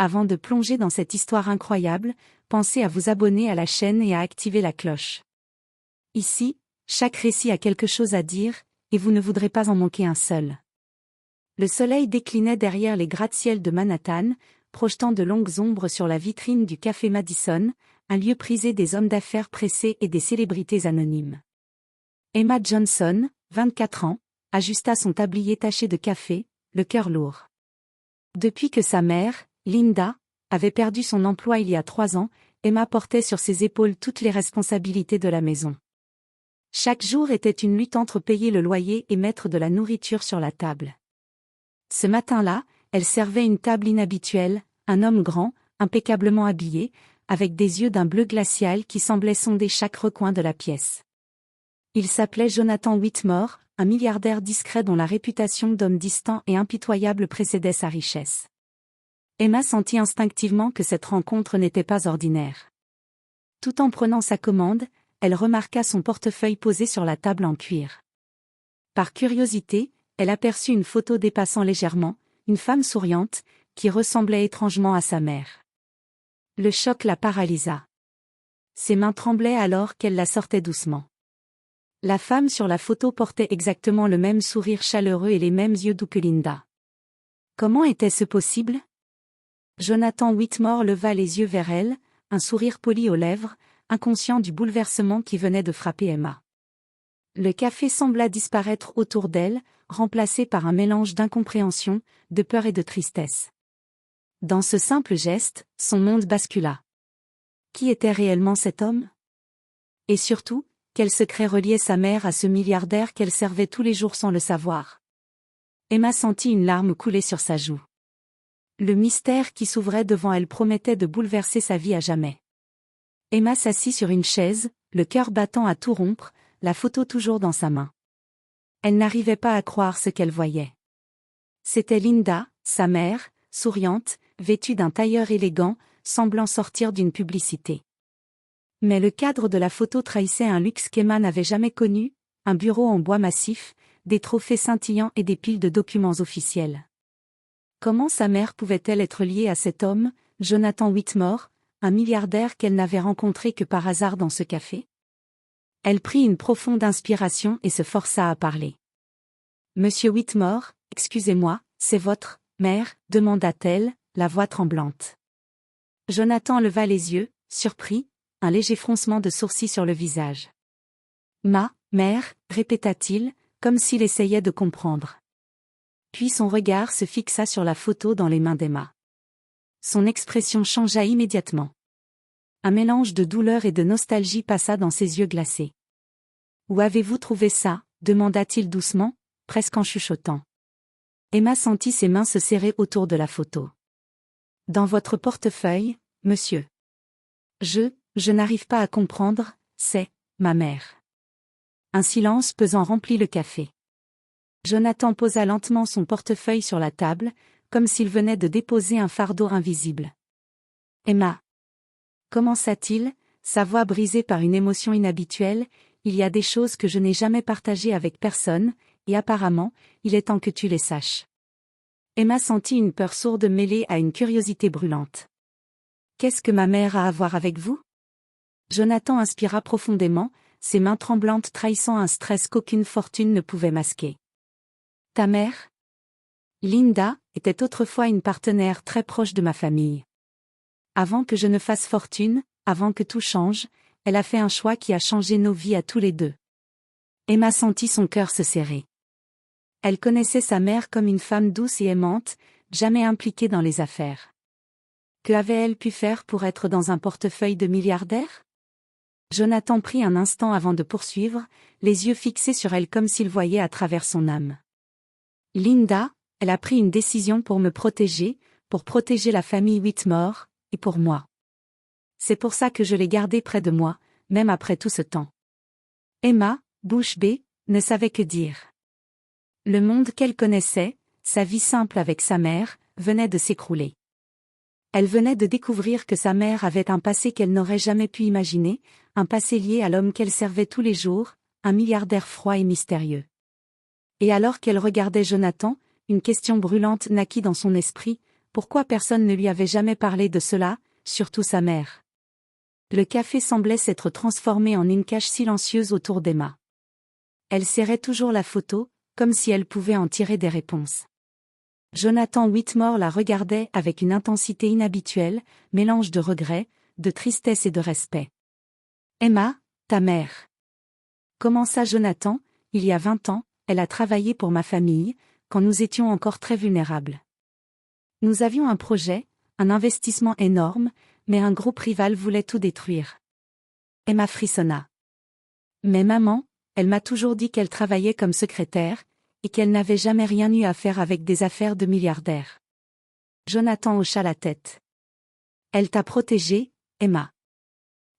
Avant de plonger dans cette histoire incroyable, pensez à vous abonner à la chaîne et à activer la cloche. Ici, chaque récit a quelque chose à dire, et vous ne voudrez pas en manquer un seul. Le soleil déclinait derrière les gratte-ciel de Manhattan, projetant de longues ombres sur la vitrine du café Madison, un lieu prisé des hommes d'affaires pressés et des célébrités anonymes. Emma Johnson, 24 ans, ajusta son tablier taché de café, le cœur lourd. Depuis que sa mère, Linda, avait perdu son emploi il y a 3 ans, Emma portait sur ses épaules toutes les responsabilités de la maison. Chaque jour était une lutte entre payer le loyer et mettre de la nourriture sur la table. Ce matin-là, elle servait une table inhabituelle, un homme grand, impeccablement habillé, avec des yeux d'un bleu glacial qui semblaient sonder chaque recoin de la pièce. Il s'appelait Jonathan Whitmore, un milliardaire discret dont la réputation d'homme distant et impitoyable précédait sa richesse. Emma sentit instinctivement que cette rencontre n'était pas ordinaire. Tout en prenant sa commande, elle remarqua son portefeuille posé sur la table en cuir. Par curiosité, elle aperçut une photo dépassant légèrement, une femme souriante, qui ressemblait étrangement à sa mère. Le choc la paralysa. Ses mains tremblaient alors qu'elle la sortait doucement. La femme sur la photo portait exactement le même sourire chaleureux et les mêmes yeux doux que Linda. Comment était-ce possible? Jonathan Whitmore leva les yeux vers elle, un sourire poli aux lèvres, inconscient du bouleversement qui venait de frapper Emma. Le café sembla disparaître autour d'elle, remplacé par un mélange d'incompréhension, de peur et de tristesse. Dans ce simple geste, son monde bascula. Qui était réellement cet homme? Et surtout, quel secret reliait sa mère à ce milliardaire qu'elle servait tous les jours sans le savoir? Emma sentit une larme couler sur sa joue. Le mystère qui s'ouvrait devant elle promettait de bouleverser sa vie à jamais. Emma s'assit sur une chaise, le cœur battant à tout rompre, la photo toujours dans sa main. Elle n'arrivait pas à croire ce qu'elle voyait. C'était Linda, sa mère, souriante, vêtue d'un tailleur élégant, semblant sortir d'une publicité. Mais le cadre de la photo trahissait un luxe qu'Emma n'avait jamais connu, un bureau en bois massif, des trophées scintillants et des piles de documents officiels. Comment sa mère pouvait-elle être liée à cet homme, Jonathan Whitmore, un milliardaire qu'elle n'avait rencontré que par hasard dans ce café? Elle prit une profonde inspiration et se força à parler. « Monsieur Whitmore, excusez-moi, c'est votre mère ?» demanda-t-elle, la voix tremblante. Jonathan leva les yeux, surpris, un léger froncement de sourcils sur le visage. « Ma mère » répéta-t-il, comme s'il essayait de comprendre. Puis son regard se fixa sur la photo dans les mains d'Emma. Son expression changea immédiatement. Un mélange de douleur et de nostalgie passa dans ses yeux glacés. « Où avez-vous trouvé ça ?» demanda-t-il doucement, presque en chuchotant. Emma sentit ses mains se serrer autour de la photo. « Dans votre portefeuille, monsieur. Je n'arrive pas à comprendre, c'est ma mère. » Un silence pesant remplit le café. Jonathan posa lentement son portefeuille sur la table, comme s'il venait de déposer un fardeau invisible. « Emma » commença-t-il, sa voix brisée par une émotion inhabituelle, « il y a des choses que je n'ai jamais partagées avec personne, et apparemment, il est temps que tu les saches. » Emma sentit une peur sourde mêlée à une curiosité brûlante. « Qu'est-ce que ma mère a à voir avec vous ?» Jonathan inspira profondément, ses mains tremblantes trahissant un stress qu'aucune fortune ne pouvait masquer. « Ta mère ? » Linda était autrefois une partenaire très proche de ma famille. Avant que je ne fasse fortune, avant que tout change, elle a fait un choix qui a changé nos vies à tous les deux. Emma sentit son cœur se serrer. Elle connaissait sa mère comme une femme douce et aimante, jamais impliquée dans les affaires. Que avait-elle pu faire pour être dans un portefeuille de milliardaire? Jonathan prit un instant avant de poursuivre, les yeux fixés sur elle comme s'il voyait à travers son âme. Linda, elle a pris une décision pour me protéger, pour protéger la famille Whitmore, et pour moi. C'est pour ça que je l'ai gardée près de moi, même après tout ce temps. Emma, bouche bée, ne savait que dire. Le monde qu'elle connaissait, sa vie simple avec sa mère, venait de s'écrouler. Elle venait de découvrir que sa mère avait un passé qu'elle n'aurait jamais pu imaginer, un passé lié à l'homme qu'elle servait tous les jours, un milliardaire froid et mystérieux. Et alors qu'elle regardait Jonathan, une question brûlante naquit dans son esprit, Pourquoi personne ne lui avait jamais parlé de cela, surtout sa mère? Le café semblait s'être transformé en une cage silencieuse autour d'Emma. Elle serrait toujours la photo, comme si elle pouvait en tirer des réponses. Jonathan Whitmore la regardait avec une intensité inhabituelle, mélange de regret, de tristesse et de respect. « Emma, ta mère. » Commença Jonathan, il y a 20 ans, elle a travaillé pour ma famille, quand nous étions encore très vulnérables. Nous avions un projet, un investissement énorme, mais un groupe rival voulait tout détruire. Emma frissonna. Mais maman, elle m'a toujours dit qu'elle travaillait comme secrétaire, et qu'elle n'avait jamais rien eu à faire avec des affaires de milliardaires. Jonathan hocha la tête. Elle t'a protégée, Emma.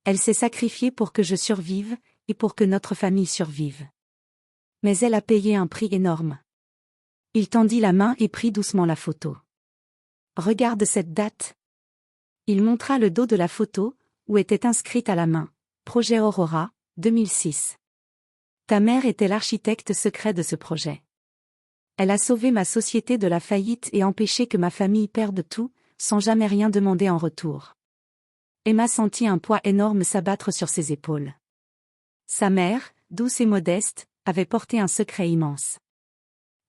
Elle s'est sacrifiée pour que je survive, et pour que notre famille survive. Mais elle a payé un prix énorme. Il tendit la main et prit doucement la photo. Regarde cette date. Il montra le dos de la photo, où était inscrite à la main, Projet Aurora, 2006. Ta mère était l'architecte secret de ce projet. Elle a sauvé ma société de la faillite et empêché que ma famille perde tout, sans jamais rien demander en retour. Emma sentit un poids énorme s'abattre sur ses épaules. Sa mère, douce et modeste, avait porté un secret immense.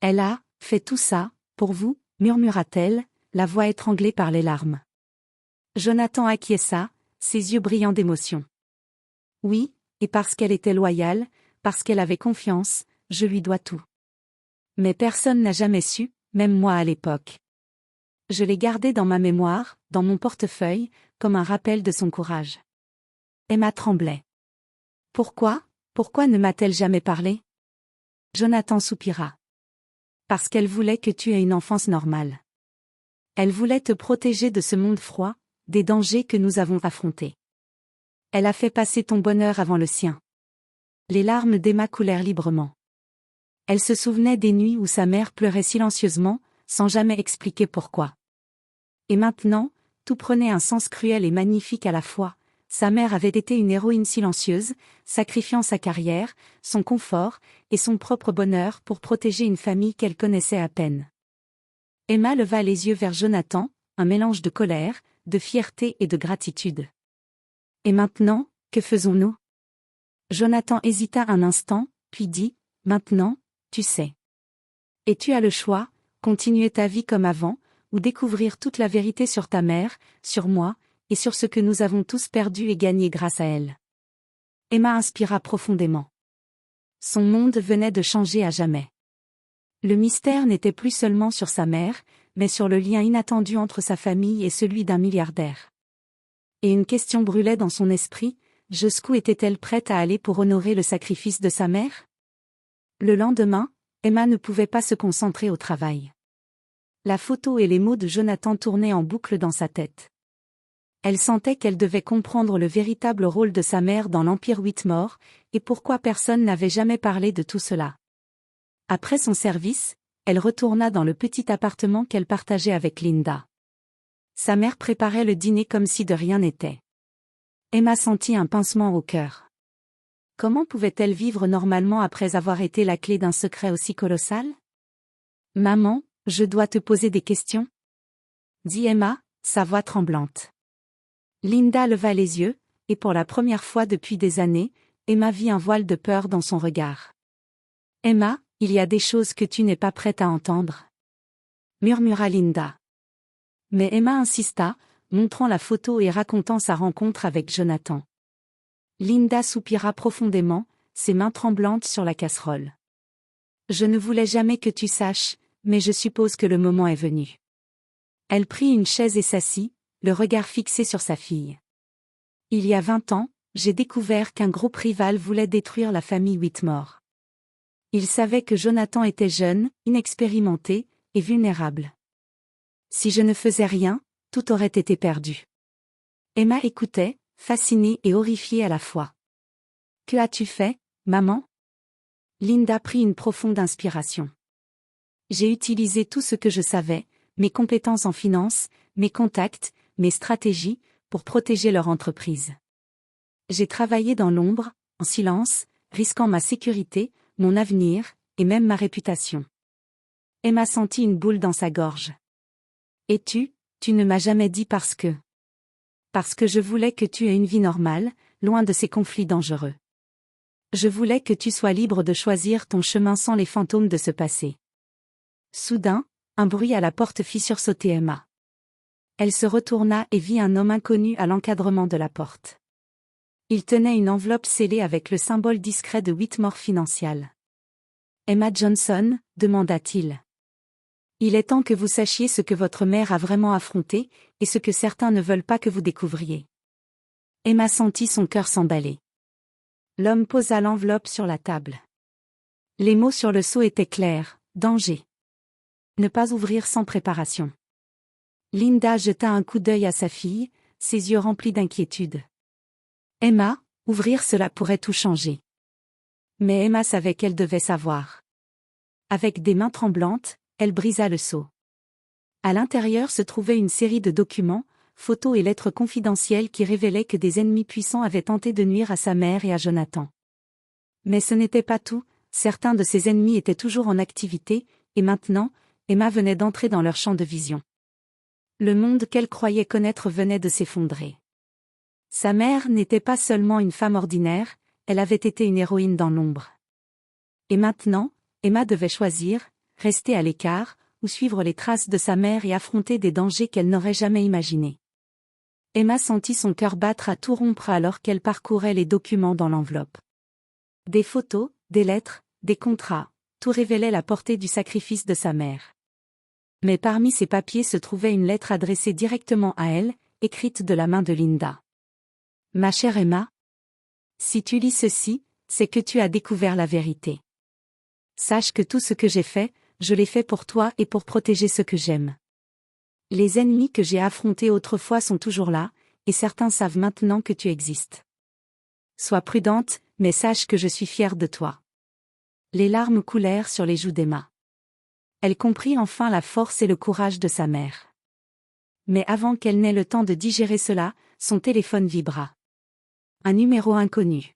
Elle a fait tout ça, pour vous, murmura-t-elle, la voix étranglée par les larmes. Jonathan acquiesça, ses yeux brillants d'émotion. Oui, et parce qu'elle était loyale, parce qu'elle avait confiance, je lui dois tout. Mais personne n'a jamais su, même moi à l'époque. Je l'ai gardé dans ma mémoire, dans mon portefeuille, comme un rappel de son courage. Emma tremblait. Pourquoi ne m'a-t-elle jamais parlé? Jonathan soupira. Parce qu'elle voulait que tu aies une enfance normale. Elle voulait te protéger de ce monde froid, des dangers que nous avons affrontés. Elle a fait passer ton bonheur avant le sien. Les larmes d'Emma coulèrent librement. Elle se souvenait des nuits où sa mère pleurait silencieusement, sans jamais expliquer pourquoi. Et maintenant, tout prenait un sens cruel et magnifique à la fois. Sa mère avait été une héroïne silencieuse, sacrifiant sa carrière, son confort, et son propre bonheur pour protéger une famille qu'elle connaissait à peine. Emma leva les yeux vers Jonathan, un mélange de colère, de fierté et de gratitude. Et maintenant, que faisons-nous? Jonathan hésita un instant, puis dit, maintenant, tu sais. Et tu as le choix, continuer ta vie comme avant, ou découvrir toute la vérité sur ta mère, sur moi, et sur ce que nous avons tous perdu et gagné grâce à elle. Emma inspira profondément. Son monde venait de changer à jamais. Le mystère n'était plus seulement sur sa mère, mais sur le lien inattendu entre sa famille et celui d'un milliardaire. Et une question brûlait dans son esprit, jusqu'où était-elle prête à aller pour honorer le sacrifice de sa mère? Le lendemain, Emma ne pouvait pas se concentrer au travail. La photo et les mots de Jonathan tournaient en boucle dans sa tête. Elle sentait qu'elle devait comprendre le véritable rôle de sa mère dans l'Empire Whitmore, et pourquoi personne n'avait jamais parlé de tout cela. Après son service, elle retourna dans le petit appartement qu'elle partageait avec Linda. Sa mère préparait le dîner comme si de rien n'était. Emma sentit un pincement au cœur. Comment pouvait-elle vivre normalement après avoir été la clé d'un secret aussi colossal? « Maman, je dois te poser des questions ?» dit Emma, sa voix tremblante. Linda leva les yeux, et pour la première fois depuis des années, Emma vit un voile de peur dans son regard. « Emma, il y a des choses que tu n'es pas prête à entendre. » murmura Linda. Mais Emma insista, montrant la photo et racontant sa rencontre avec Jonathan. Linda soupira profondément, ses mains tremblantes sur la casserole. « Je ne voulais jamais que tu saches, mais je suppose que le moment est venu. » Elle prit une chaise et s'assit, le regard fixé sur sa fille. « Il y a 20 ans, j'ai découvert qu'un groupe rival voulait détruire la famille Whitmore. Il savait que Jonathan était jeune, inexpérimenté, et vulnérable. Si je ne faisais rien, tout aurait été perdu. » Emma écoutait, fascinée et horrifiée à la fois. « Que as-tu fait, maman ?» Linda prit une profonde inspiration. « J'ai utilisé tout ce que je savais, mes compétences en finance, mes contacts, mes stratégies, pour protéger leur entreprise. J'ai travaillé dans l'ombre, en silence, risquant ma sécurité, mon avenir, et même ma réputation. » Emma sentit une boule dans sa gorge. Et tu ne m'as jamais dit parce que. Parce que je voulais que tu aies une vie normale, loin de ces conflits dangereux. Je voulais que tu sois libre de choisir ton chemin sans les fantômes de ce passé. Soudain, un bruit à la porte fit sursauter Emma. Elle se retourna et vit un homme inconnu à l'encadrement de la porte. Il tenait une enveloppe scellée avec le symbole discret de Whitmore Financial. « Emma Johnson ?» demanda-t-il. « Il est temps que vous sachiez ce que votre mère a vraiment affronté, et ce que certains ne veulent pas que vous découvriez. » Emma sentit son cœur s'emballer. L'homme posa l'enveloppe sur la table. Les mots sur le sceau étaient clairs, « Danger. Ne pas ouvrir sans préparation. » Linda jeta un coup d'œil à sa fille, ses yeux remplis d'inquiétude. Emma, ouvrir cela pourrait tout changer. Mais Emma savait qu'elle devait savoir. Avec des mains tremblantes, elle brisa le sceau. À l'intérieur se trouvait une série de documents, photos et lettres confidentielles qui révélaient que des ennemis puissants avaient tenté de nuire à sa mère et à Jonathan. Mais ce n'était pas tout, certains de ces ennemis étaient toujours en activité, et maintenant, Emma venait d'entrer dans leur champ de vision. Le monde qu'elle croyait connaître venait de s'effondrer. Sa mère n'était pas seulement une femme ordinaire, elle avait été une héroïne dans l'ombre. Et maintenant, Emma devait choisir, rester à l'écart, ou suivre les traces de sa mère et affronter des dangers qu'elle n'aurait jamais imaginés. Emma sentit son cœur battre à tout rompre alors qu'elle parcourait les documents dans l'enveloppe. Des photos, des lettres, des contrats, tout révélait la portée du sacrifice de sa mère. Mais parmi ces papiers se trouvait une lettre adressée directement à elle, écrite de la main de Linda. « Ma chère Emma, si tu lis ceci, c'est que tu as découvert la vérité. Sache que tout ce que j'ai fait, je l'ai fait pour toi et pour protéger ceux que j'aime. Les ennemis que j'ai affrontés autrefois sont toujours là, et certains savent maintenant que tu existes. Sois prudente, mais sache que je suis fière de toi. » Les larmes coulèrent sur les joues d'Emma. Elle comprit enfin la force et le courage de sa mère. Mais avant qu'elle n'ait le temps de digérer cela, son téléphone vibra. Un numéro inconnu.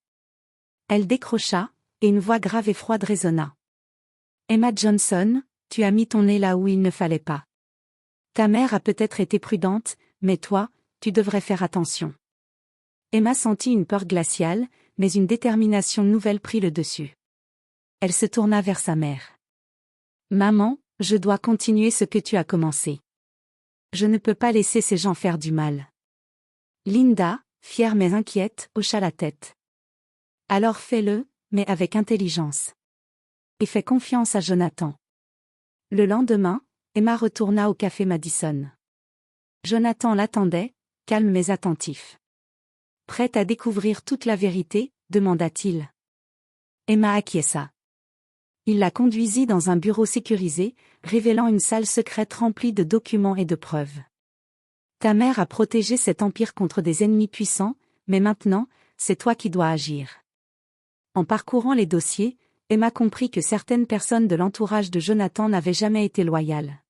Elle décrocha, et une voix grave et froide résonna. « Emma Johnson, tu as mis ton nez là où il ne fallait pas. Ta mère a peut-être été prudente, mais toi, tu devrais faire attention. » Emma sentit une peur glaciale, mais une détermination nouvelle prit le dessus. Elle se tourna vers sa mère. « Maman, je dois continuer ce que tu as commencé. Je ne peux pas laisser ces gens faire du mal. » Linda, fière mais inquiète, hocha la tête. « Alors fais-le, mais avec intelligence. Et fais confiance à Jonathan. » Le lendemain, Emma retourna au café Madison. Jonathan l'attendait, calme mais attentif. « Prête à découvrir toute la vérité ?» demanda-t-il. Emma acquiesça. Il la conduisit dans un bureau sécurisé, révélant une salle secrète remplie de documents et de preuves. « Ta mère a protégé cet empire contre des ennemis puissants, mais maintenant, c'est toi qui dois agir. » En parcourant les dossiers, Emma comprit que certaines personnes de l'entourage de Jonathan n'avaient jamais été loyales.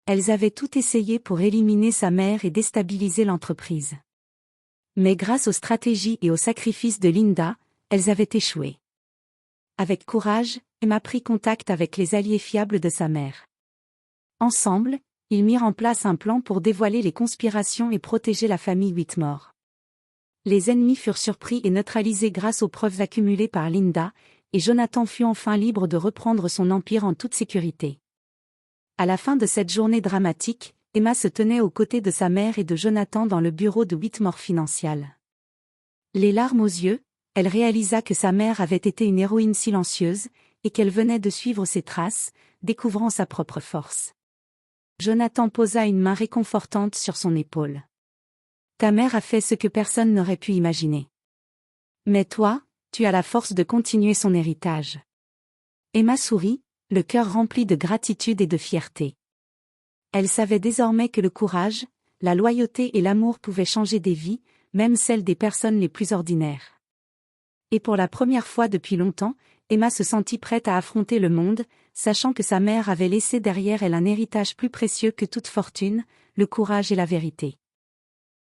Elles avaient tout essayé pour éliminer sa mère et déstabiliser l'entreprise. Mais grâce aux stratégies et aux sacrifices de Linda, elles avaient échoué. Avec courage, Emma prit contact avec les alliés fiables de sa mère. Ensemble, ils mirent en place un plan pour dévoiler les conspirations et protéger la famille Whitmore. Les ennemis furent surpris et neutralisés grâce aux preuves accumulées par Linda, et Jonathan fut enfin libre de reprendre son empire en toute sécurité. À la fin de cette journée dramatique, Emma se tenait aux côtés de sa mère et de Jonathan dans le bureau de Whitmore Financial. Les larmes aux yeux, elle réalisa que sa mère avait été une héroïne silencieuse, et qu'elle venait de suivre ses traces, découvrant sa propre force. Jonathan posa une main réconfortante sur son épaule. « Ta mère a fait ce que personne n'aurait pu imaginer. Mais toi, tu as la force de continuer son héritage. » Emma sourit, le cœur rempli de gratitude et de fierté. Elle savait désormais que le courage, la loyauté et l'amour pouvaient changer des vies, même celles des personnes les plus ordinaires. Et pour la première fois depuis longtemps, Emma se sentit prête à affronter le monde, sachant que sa mère avait laissé derrière elle un héritage plus précieux que toute fortune, le courage et la vérité.